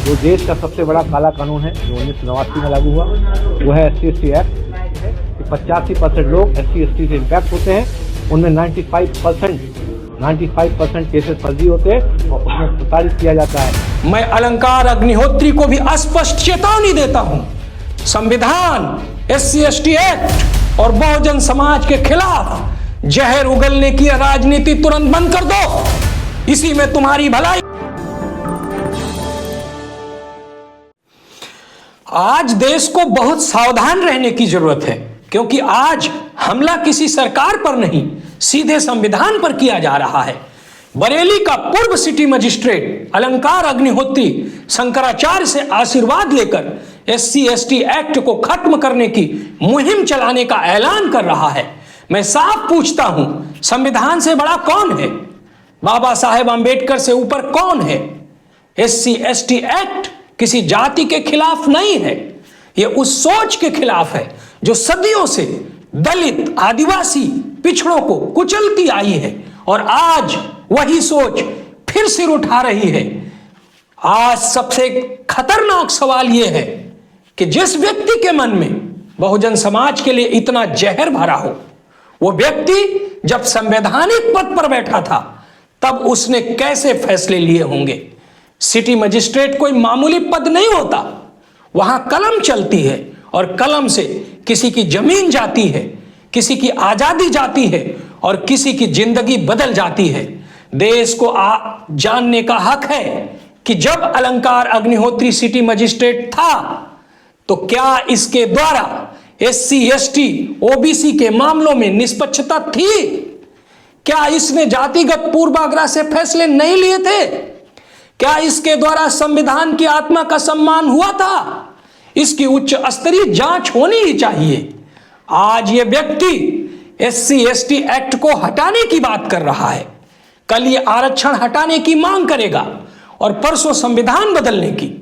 जो देश का सबसे बड़ा काला कानून है जो 1989 में लागू हुआ, वो है SC/ST एक्ट। 85% लोग SC/ST से इम्पैक्ट होते हैं, उनमें 95% केसेस फर्जी होते हैं और उसमें प्रताड़ित किया जाता है। मैं अलंकार अग्निहोत्री को भी स्पष्ट चेतावनी देता हूं, संविधान, SC/ST एक्ट और बहुजन समाज के खिलाफ जहर उगलने की राजनीति तुरंत बंद कर दो, इसी में तुम्हारी भलाई। आज देश को बहुत सावधान रहने की जरूरत है, क्योंकि आज हमला किसी सरकार पर नहीं, सीधे संविधान पर किया जा रहा है। बरेली का पूर्व सिटी मजिस्ट्रेट अलंकार अग्निहोत्री शंकराचार्य से आशीर्वाद लेकर SC/ST एक्ट को खत्म करने की मुहिम चलाने का ऐलान कर रहा है। मैं साफ पूछता हूं, संविधान से बड़ा कौन है? बाबा साहेब आंबेडकर से ऊपर कौन है? SC/ST एक्ट किसी जाति के खिलाफ नहीं है, यह उस सोच के खिलाफ है जो सदियों से दलित, आदिवासी, पिछड़ों को कुचलती आई है और आज वही सोच फिर सिर उठा रही है। आज सबसे खतरनाक सवाल यह है कि जिस व्यक्ति के मन में बहुजन समाज के लिए इतना जहर भरा हो, वो व्यक्ति जब संवैधानिक पद पर बैठा था तब उसने कैसे फैसले लिए होंगे। सिटी मजिस्ट्रेट कोई मामूली पद नहीं होता, वहां कलम चलती है और कलम से किसी की जमीन जाती है, किसी की आजादी जाती है और किसी की जिंदगी बदल जाती है। देश को जानने का हक है कि जब अलंकार अग्निहोत्री सिटी मजिस्ट्रेट था तो क्या इसके द्वारा SC/ST OBC के मामलों में निष्पक्षता थी? क्या इसने जातिगत पूर्वाग्रह से फैसले नहीं लिए थे? क्या इसके द्वारा संविधान की आत्मा का सम्मान हुआ था? इसकी उच्च स्तरीय जांच होनी ही चाहिए। आज यह व्यक्ति SC/ST एक्ट को हटाने की बात कर रहा है, कल ये आरक्षण हटाने की मांग करेगा और परसों संविधान बदलने की।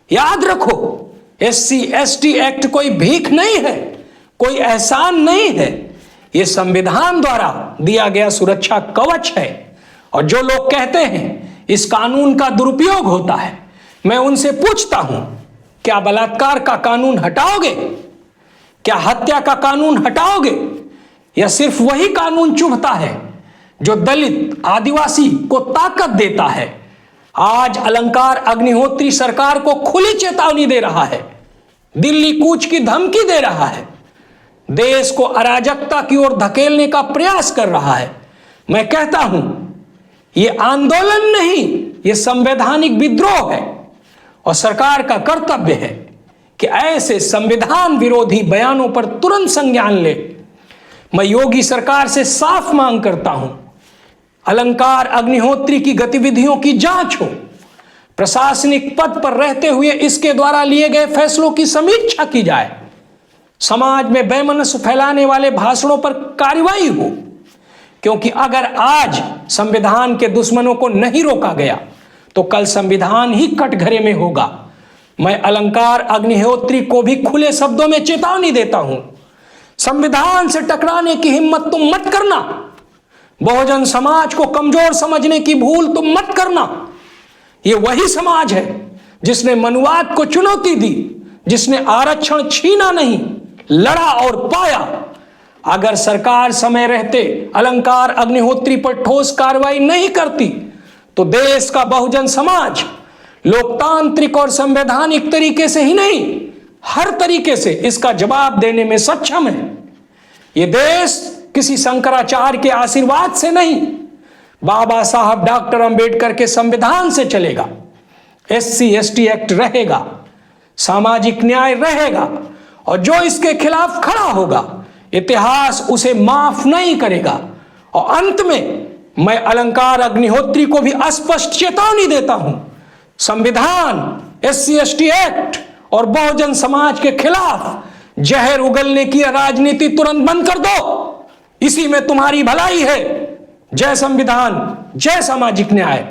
याद रखो, SC/ST एक्ट कोई भीख नहीं है, कोई एहसान नहीं है, यह संविधान द्वारा दिया गया सुरक्षा कवच है। और जो लोग कहते हैं इस कानून का दुरुपयोग होता है, मैं उनसे पूछता हूं, क्या बलात्कार का कानून हटाओगे? क्या हत्या का कानून हटाओगे? या सिर्फ वही कानून चुभता है जो दलित, आदिवासी को ताकत देता है? आज अलंकार अग्निहोत्री सरकार को खुली चेतावनी दे रहा है, दिल्ली कूच की धमकी दे रहा है, देश को अराजकता की ओर धकेलने का प्रयास कर रहा है। मैं कहता हूं, यह आंदोलन नहीं, यह संवैधानिक विद्रोह है और सरकार का कर्तव्य है कि ऐसे संविधान विरोधी बयानों पर तुरंत संज्ञान ले। मैं योगी सरकार से साफ मांग करता हूं, अलंकार अग्निहोत्री की गतिविधियों की जांच हो, प्रशासनिक पद पर रहते हुए इसके द्वारा लिए गए फैसलों की समीक्षा की जाए, समाज में बेमनस फैलाने वाले भाषणों पर कार्रवाई हो, क्योंकि अगर आज संविधान के दुश्मनों को नहीं रोका गया तो कल संविधान ही कटघरे में होगा। मैं अलंकार अग्निहोत्री को भी खुले शब्दों में चेतावनी देता हूं, संविधान से टकराने की हिम्मत तुम मत करना, बहुजन समाज को कमजोर समझने की भूल तुम मत करना। यह वही समाज है जिसने मनुवाद को चुनौती दी, जिसने आरक्षण छीना नहीं, लड़ा और पाया। अगर सरकार समय रहते अलंकार अग्निहोत्री पर ठोस कार्रवाई नहीं करती तो देश का बहुजन समाज लोकतांत्रिक और संवैधानिक तरीके से ही नहीं, हर तरीके से इसका जवाब देने में सक्षम है। यह देश किसी शंकराचार्य के आशीर्वाद से नहीं, बाबा साहब डॉक्टर अंबेडकर के संविधान से चलेगा। SC/ST एक्ट रहेगा, सामाजिक न्याय रहेगा और जो इसके खिलाफ खड़ा होगा इतिहास उसे माफ नहीं करेगा। और अंत में मैं अलंकार अग्निहोत्री को भी स्पष्ट चेतावनी देता हूं, संविधान, SC/ST एक्ट और बहुजन समाज के खिलाफ जहर उगलने की राजनीति तुरंत बंद कर दो, इसी में तुम्हारी भलाई है। जय संविधान, जय सामाजिक न्याय।